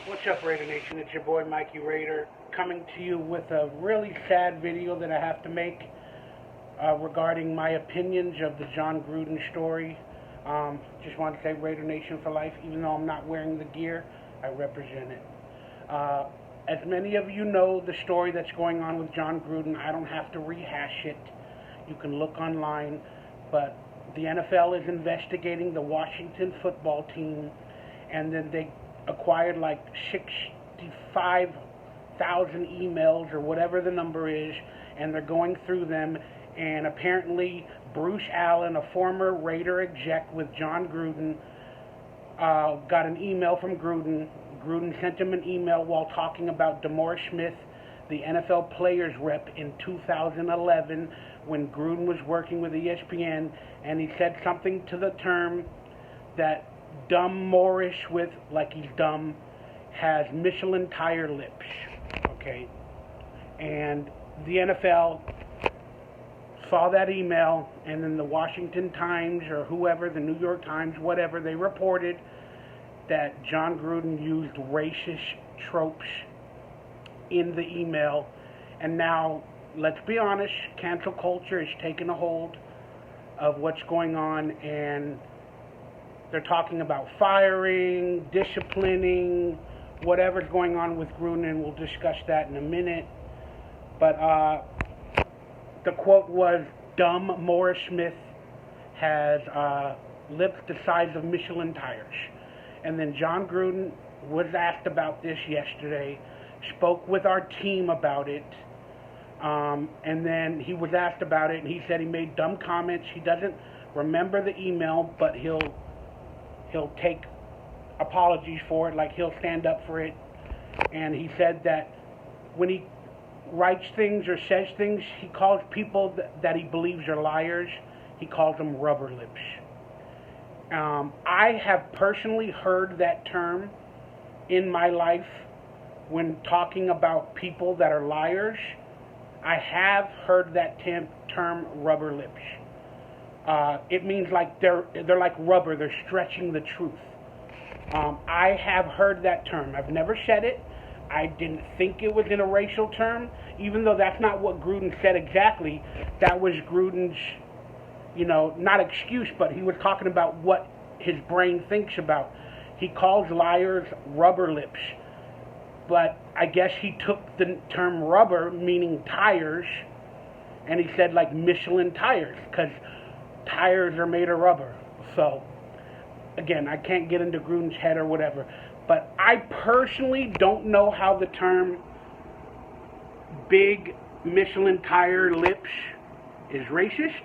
What's up, Raider Nation? It's your boy Mikey Raider coming to you with a really sad video that I have to make regarding my opinions of the Jon Gruden story. Just want to say Raider Nation for life. Even though I'm not wearing the gear, I represent it. As many of you know, the story that's going on with Jon Gruden, I don't have to rehash it. You can look online, but the NFL is investigating the Washington football team, and then they acquired like 65,000 emails or whatever the number is, and they're going through them, and apparently Bruce Allen, a former Raider exec with Jon Gruden, got an email from Gruden. Gruden sent him an email while talking about DeMaurice Smith, the NFL players rep in 2011 when Gruden was working with ESPN, and he said something to the term that dumb Morris with, like he's dumb, has Michelin tire lips, okay? And the NFL saw that email, and then the Washington Times or whoever, the New York Times, whatever, they reported that Jon Gruden used racist tropes in the email. And now, let's be honest, cancel culture is taking a hold of what's going on, and they're talking about firing, disciplining, whatever's going on with Gruden, and we'll discuss that in a minute. But the quote was, dumb Morris Smith has lips the size of Michelin tires. And then Jon Gruden was asked about this yesterday, spoke with our team about it, and then he was asked about it, and he said he made dumb comments. He doesn't remember the email, but he'll take apologies for it, like he'll stand up for it. And he said that when he writes things or says things, he calls people that he believes are liars, he calls them rubber lips. I have personally heard that term in my life when talking about people that are liars. I have heard that term rubber lips. It means like they're like rubber, they're stretching the truth. I have heard that term. I've never said it. I didn't think it was in a racial term, even though that's not what Gruden said exactly. That was Gruden's, not excuse, but he was talking about what his brain thinks about. He calls liars rubber lips. But I guess he took the term rubber, meaning tires, and he said like Michelin tires, because tires are made of rubber. So, again, I can't get into Gruden's head or whatever. But I personally don't know how the term big Michelin tire lips is racist.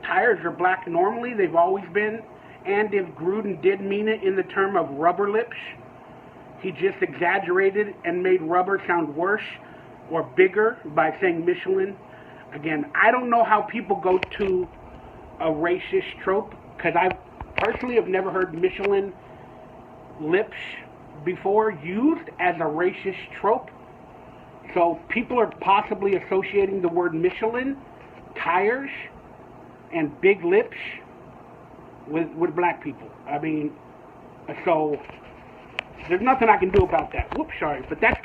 Tires are black normally, they've always been. And if Gruden did mean it in the term of rubber lips, he just exaggerated and made rubber sound worse or bigger by saying Michelin. Again, I don't know how people go to a racist trope, because I personally have never heard Michelin lips before used as a racist trope. So people are possibly associating the word Michelin, tires, and big lips with black people. I mean, so there's nothing I can do about that. Whoops, sorry. But that's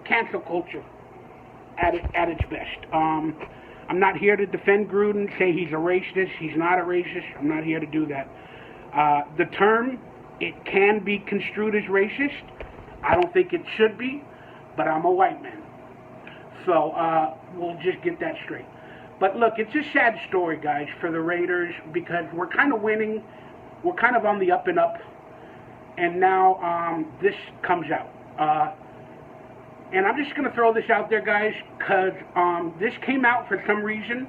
cancel culture at its best. I'm not here to defend Gruden, say he's a racist. He's not a racist. I'm not here to do that. The term, it can be construed as racist. I don't think it should be, but I'm a white man. So we'll just get that straight. But look, it's a sad story, guys, for the Raiders, because we're kind of winning. We're kind of on the up and up. And now this comes out. And I'm just going to throw this out there, guys, because this came out for some reason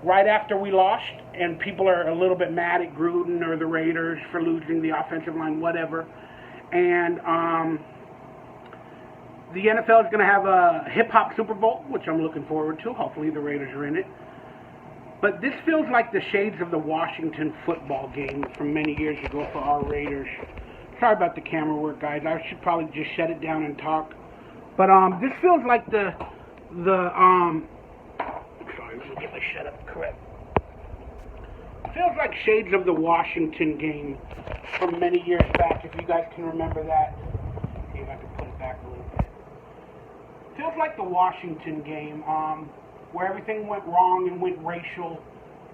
right after we lost, and people are a little bit mad at Gruden or the Raiders for losing the offensive line, whatever. And the NFL is going to have a hip-hop Super Bowl, which I'm looking forward to. Hopefully the Raiders are in it. But this feels like the shades of the Washington football game from many years ago for our Raiders. Sorry about the camera work, guys. I should probably just shut it down and talk. But this feels like sorry, let me get my setup correct. Feels like shades of the Washington game from many years back, if you guys can remember that. See if I can put it back a little bit. Feels like the Washington game, where everything went wrong and went racial,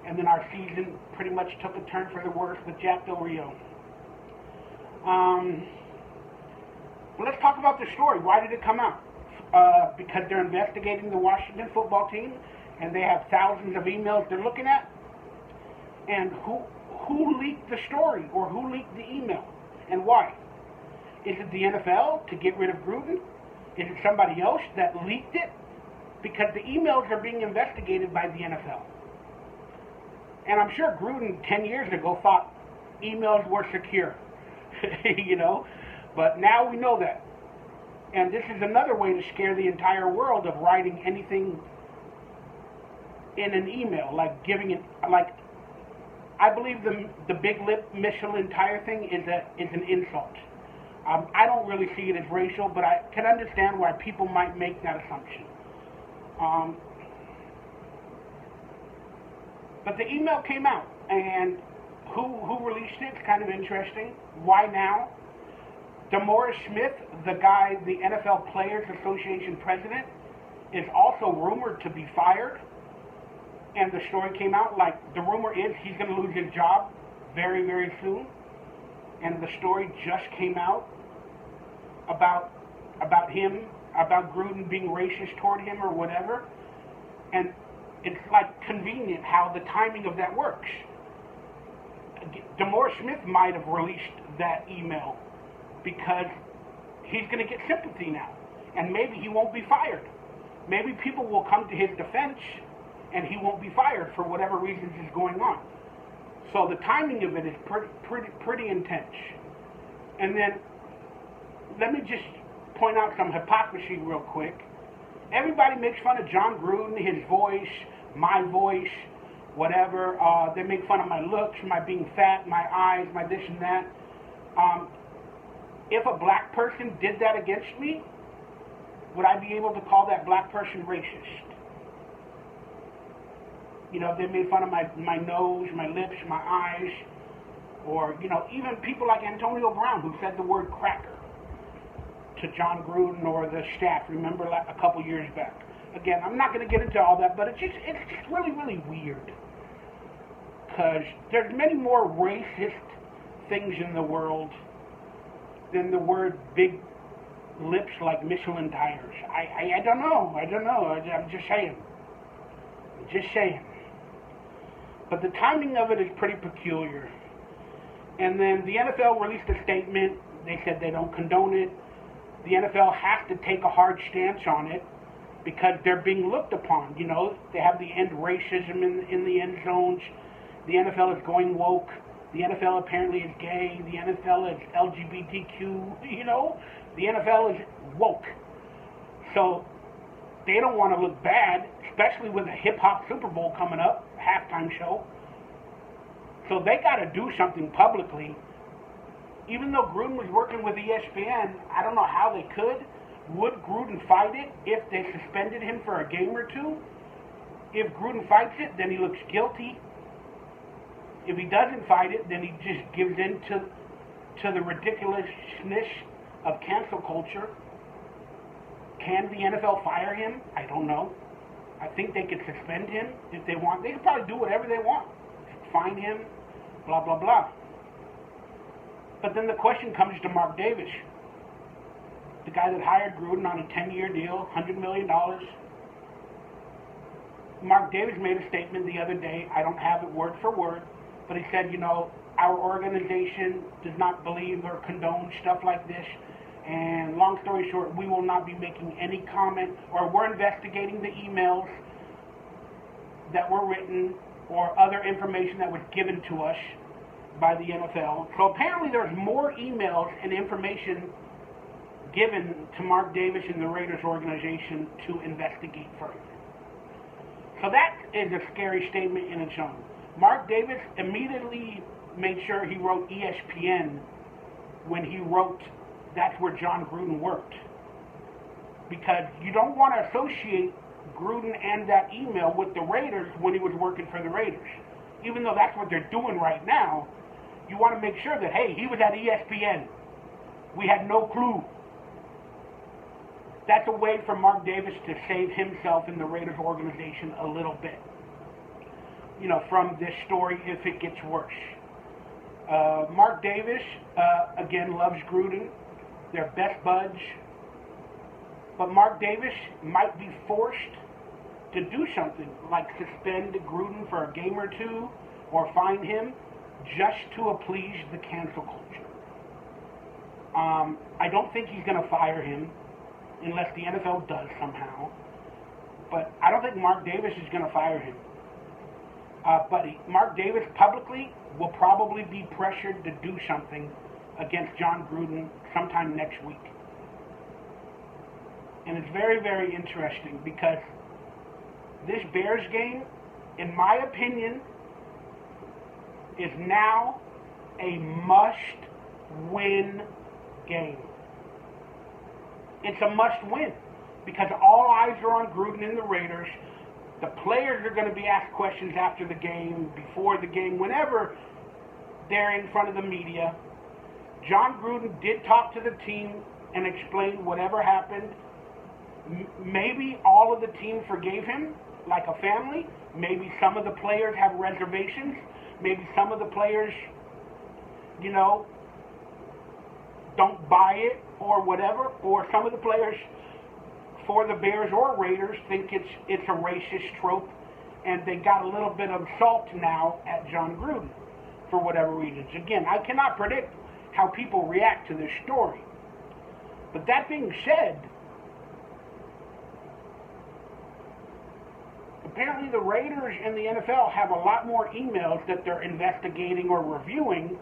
and then our season pretty much took a turn for the worse with Jack Del Rio. But let's talk about the story. Why did it come out? Because they're investigating the Washington football team, and they have thousands of emails they're looking at. And who leaked the story, or who leaked the email, and why? Is it the NFL to get rid of Gruden? Is it somebody else that leaked it? Because the emails are being investigated by the NFL. And I'm sure Gruden 10 years ago thought emails were secure, you know, but now we know that. And this is another way to scare the entire world of writing anything in an email, like giving it, like, I believe the big lip missile entire thing is an insult. I don't really see it as racial, but I can understand why people might make that assumption. But the email came out, and who released it? It's kind of interesting. Why now? DeMaurice Smith, the guy, the NFL Players Association president, is also rumored to be fired. And the story came out, like, the rumor is he's going to lose his job very, very soon. And the story just came out about him, about Gruden being racist toward him or whatever. And it's like convenient how the timing of that works. DeMaurice Smith might have released that email because he's going to get sympathy now. And maybe he won't be fired. Maybe people will come to his defense and he won't be fired for whatever reasons is going on. So the timing of it is pretty intense. And then let me just point out some hypocrisy real quick. Everybody makes fun of Jon Gruden, his voice, my voice, whatever. They make fun of my looks, my being fat, my eyes, my this and that. If a black person did that against me, would I be able to call that black person racist? You know, they made fun of my nose, my lips, my eyes, or, you know, even people like Antonio Brown, who said the word cracker to Jon Gruden or the staff, remember, like a couple years back. Again, I'm not going to get into all that, but it's just really, really weird. Because there's many more racist things in the world than the word big lips like Michelin tires. I don't know. I'm just saying. But the timing of it is pretty peculiar. And then the NFL released a statement. They said they don't condone it. The NFL has to take a hard stance on it because they're being looked upon. You know, they have the end racism in the end zones. The NFL is going woke. The NFL apparently is gay. The NFL is LGBTQ. You know, the NFL is woke. So they don't want to look bad, especially with a hip-hop Super Bowl coming up, halftime show. So they got to do something publicly. Even though Gruden was working with ESPN, I don't know how they could. Would Gruden fight it if they suspended him for a game or two? If Gruden fights it, then he looks guilty. If he doesn't fight it, then he just gives in to the ridiculousness of cancel culture. Can the NFL fire him? I don't know. I think they could suspend him if they want. They could probably do whatever they want. Fine him, blah, blah, blah. But then the question comes to Mark Davis, the guy that hired Gruden on a 10-year deal, $100 million. Mark Davis made a statement the other day. I don't have it word for word, but he said, you know, our organization does not believe or condone stuff like this. And long story short, we will not be making any comment, or we're investigating the emails that were written or other information that was given to us by the NFL. So apparently there's more emails and information given to Mark Davis and the Raiders organization to investigate further. So that is a scary statement in its own. Mark Davis immediately made sure he wrote ESPN when he wrote that's where Jon Gruden worked. Because you don't want to associate Gruden and that email with the Raiders when he was working for the Raiders. Even though that's what they're doing right now, you want to make sure that, hey, he was at ESPN. We had no clue. that's a way for Mark Davis to save himself in the Raiders organization a little bit, from this story if it gets worse. Mark Davis, again, loves Gruden. They're best buds. But Mark Davis might be forced to do something like suspend Gruden for a game or two or fine him just to appease the cancel culture. I don't think he's going to fire him unless the NFL does somehow. But I don't think Mark Davis is going to fire him. But Mark Davis publicly will probably be pressured to do something against Jon Gruden sometime next week. And it's very, very interesting because this Bears game, in my opinion, is now a must-win game. It's a must-win because all eyes are on Gruden and the Raiders. The players are going to be asked questions after the game, before the game, whenever they're in front of the media. Jon Gruden did talk to the team and explain whatever happened. Maybe all of the team forgave him, like a family. Maybe some of the players have reservations. Maybe some of the players, don't buy it or whatever. Or some of the players for the Bears or Raiders think it's a racist trope, and they got a little bit of salt now at Jon Gruden for whatever reasons. Again, I cannot predict how people react to this story. But that being said, apparently the Raiders and the NFL have a lot more emails that they're investigating or reviewing,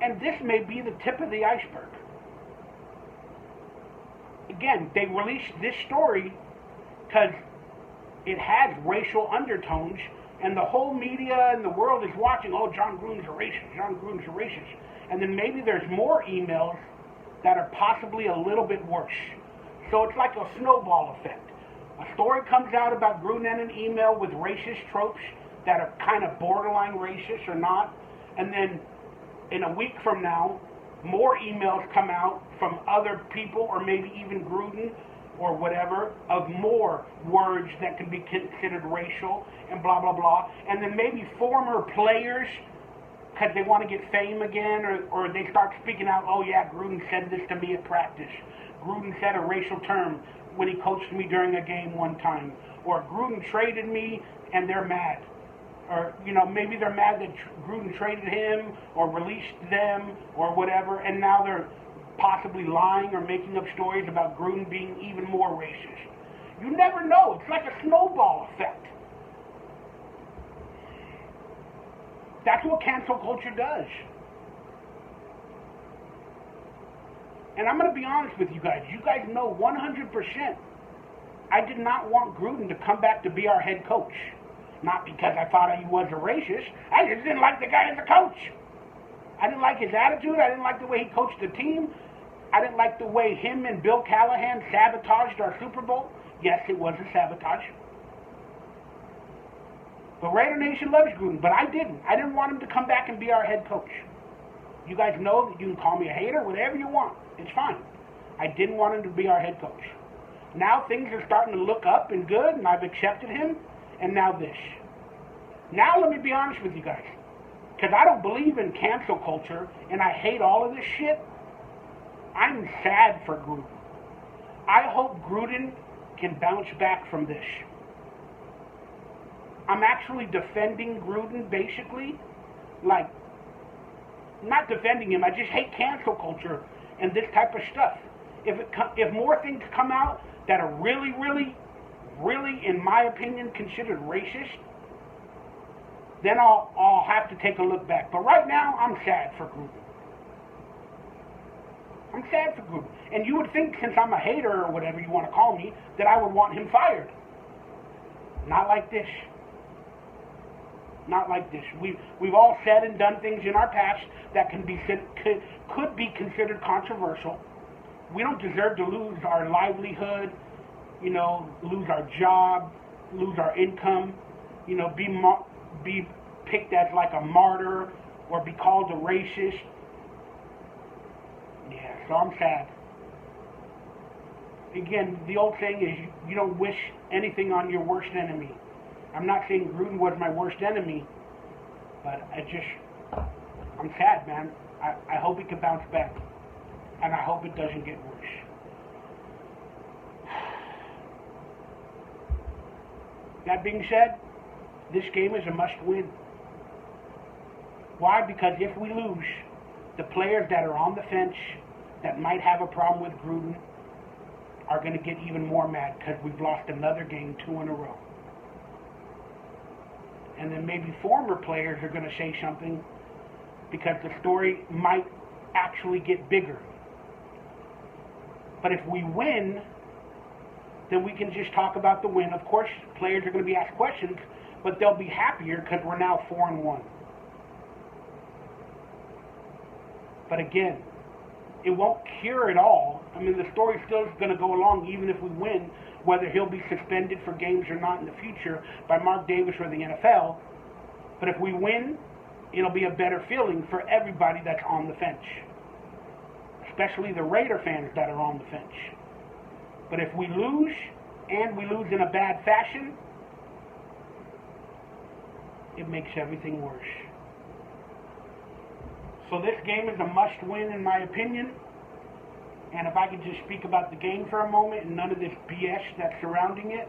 and this may be the tip of the iceberg. Again, they released this story because it has racial undertones, and the whole media and the world is watching, oh, Jon Gruden's a racist, Jon Gruden's a racist. And then maybe there's more emails that are possibly a little bit worse. So it's like a snowball effect. A story comes out about Gruden in an email with racist tropes that are kind of borderline racist or not, and then in a week from now, more emails come out from other people, or maybe even Gruden or whatever, of more words that can be considered racial and blah, blah, blah. And then maybe former players, because they want to get fame again, or they start speaking out, oh yeah, Gruden said this to me at practice. Gruden said a racial term when he coached me during a game one time. Or Gruden traded me and they're mad. Or, maybe they're mad that Gruden traded him or released them or whatever, and now they're possibly lying or making up stories about Gruden being even more racist. You never know. It's like a snowball effect. That's what cancel culture does. And I'm going to be honest with you guys. You guys know 100% I did not want Gruden to come back to be our head coach. Not because I thought he was a racist. I just didn't like the guy as a coach. I didn't like his attitude. I didn't like the way he coached the team. I didn't like the way him and Bill Callahan sabotaged our Super Bowl. Yes, it was a sabotage. The Raider Nation loves Gruden, but I didn't. I didn't want him to come back and be our head coach. You guys know that you can call me a hater, whatever you want. It's fine. I didn't want him to be our head coach. Now things are starting to look up and good, and I've accepted him, and now this. Now let me be honest with you guys, because I don't believe in cancel culture, and I hate all of this shit. I'm sad for Gruden. I hope Gruden can bounce back from this. I'm actually defending Gruden, basically. Like, not defending him, I just hate cancel culture and this type of stuff. If more things come out that are really, really, really, in my opinion, considered racist, then I'll have to take a look back. But right now, I'm sad for Gruden. I'm sad for Gruden. And you would think, since I'm a hater or whatever you want to call me, that I would want him fired. Not like this. Not like this. We've all said and done things in our past that could be considered controversial. We don't deserve to lose our livelihood, lose our job, lose our income, be picked as like a martyr or be called a racist. Yeah, so I'm sad. again, the old saying is you don't wish anything on your worst enemy. I'm not saying Gruden was my worst enemy, but I'm sad, man. I hope he can bounce back, and I hope it doesn't get worse. That being said, this game is a must-win. Why? Because if we lose, the players that are on the fence that might have a problem with Gruden are going to get even more mad because we've lost another game 2 in a row. And then maybe former players are going to say something because the story might actually get bigger. But if we win, then we can just talk about the win. Of course, players are going to be asked questions, but they'll be happier because we're now 4-1. But again, it won't cure it all. I mean, the story still is going to go along even if we win, whether he'll be suspended for games or not in the future by Mark Davis or the NFL. But if we win, it'll be a better feeling for everybody that's on the fence, especially the Raider fans that are on the fence. But if we lose, and we lose in a bad fashion, it makes everything worse. So this game is a must-win in my opinion. And if I could just speak about the game for a moment and none of this BS that's surrounding it,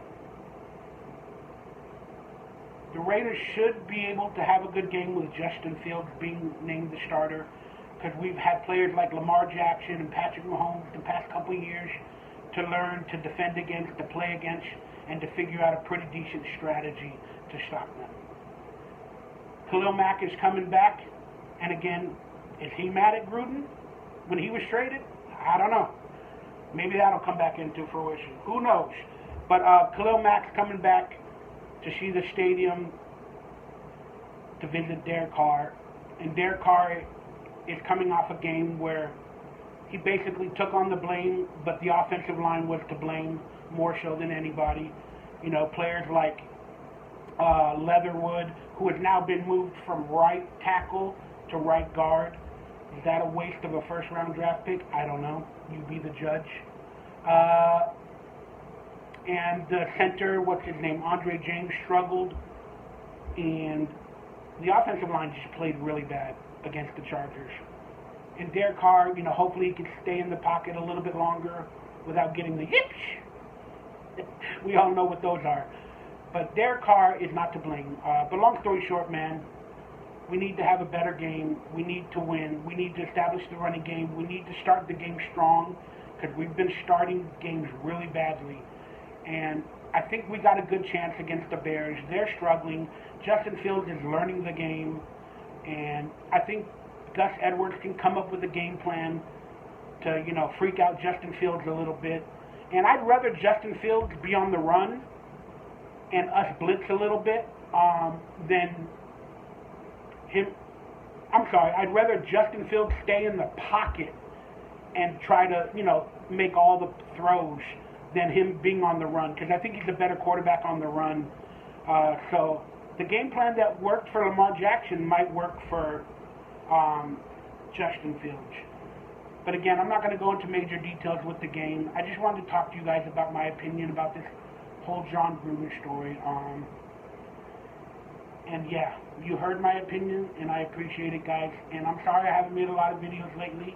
the Raiders should be able to have a good game with Justin Fields being named the starter, because we've had players like Lamar Jackson and Patrick Mahomes the past couple of years to learn to defend against, to play against, and to figure out a pretty decent strategy to stop them. Khalil Mack is coming back, and again, is he mad at Gruden when he was traded? I don't know. Maybe that'll come back into fruition. Who knows? But Khalil Mack's coming back to see the stadium, to visit Derek Carr. And Derek Carr is coming off a game where he basically took on the blame, but the offensive line was to blame more so than anybody. You know, players like Leatherwood, who has now been moved from right tackle to right guard. Is that a waste of a first-round draft pick? I don't know. You be the judge. And the center, what's his name, Andre James, struggled. And the offensive line just played really bad against the Chargers. And Derek Carr, you know, hopefully he can stay in the pocket a little bit longer without getting the yips. We all know what those are. But Derek Carr is not to blame. But long story short, man, we need to have a better game. We need to win. We need to establish the running game. We need to start the game strong, because we've been starting games really badly. And I think we got a good chance against the Bears. They're struggling. Justin Fields is learning the game. And I think Gus Edwards can come up with a game plan to, you know, freak out Justin Fields a little bit. And I'd rather Justin Fields be on the run and us blitz a little bit than him. I'm sorry, I'd rather Justin Fields stay in the pocket and try to, you know, make all the throws than him being on the run, because I think he's a better quarterback on the run. So the game plan that worked for Lamar Jackson might work for Justin Fields. But again, I'm not going to go into major details with the game. I just wanted to talk to you guys about my opinion about this whole Jon Gruden story. And yeah, you heard my opinion, and I appreciate it, guys. And I'm sorry I haven't made a lot of videos lately,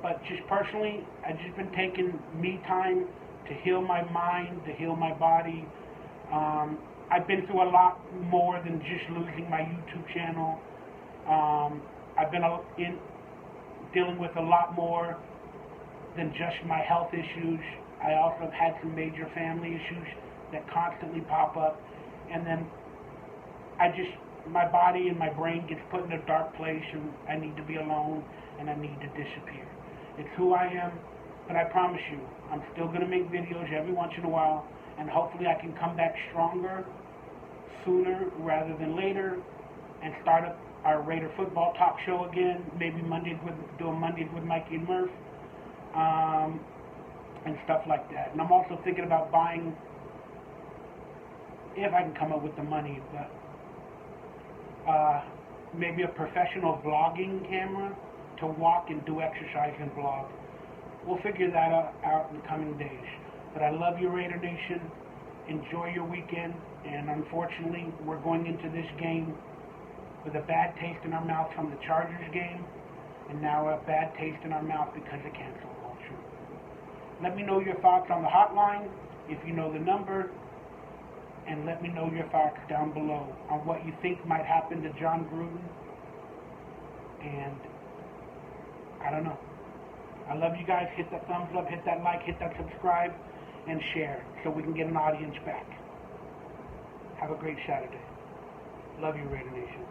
but just personally, I've just been taking me time to heal my mind, to heal my body. I've been through a lot more than just losing my YouTube channel. I've been dealing with a lot more than just my health issues. I also have had some major family issues that constantly pop up. And then my body and my brain gets put in a dark place, and I need to be alone, and I need to disappear. It's who I am, but I promise you, I'm still going to make videos every once in a while, and hopefully I can come back stronger sooner rather than later and start up our Raider football talk show again, maybe do a Mondays with Mikey and Murph, and stuff like that. And I'm also thinking about buying, if I can come up with the money, but maybe a professional vlogging camera to walk and do exercise and vlog. We'll figure that out in the coming days. But I love you, Raider Nation. Enjoy your weekend. And unfortunately, we're going into this game with a bad taste in our mouth from the Chargers game, and now a bad taste in our mouth because of cancel culture. Let me know your thoughts on the hotline, if you know the number, and let me know your thoughts down below on what you think might happen to Jon Gruden. And I don't know. I love you guys. Hit that thumbs up, hit that like, hit that subscribe, and share so we can get an audience back. Have a great Saturday. Love you, Raider Nation.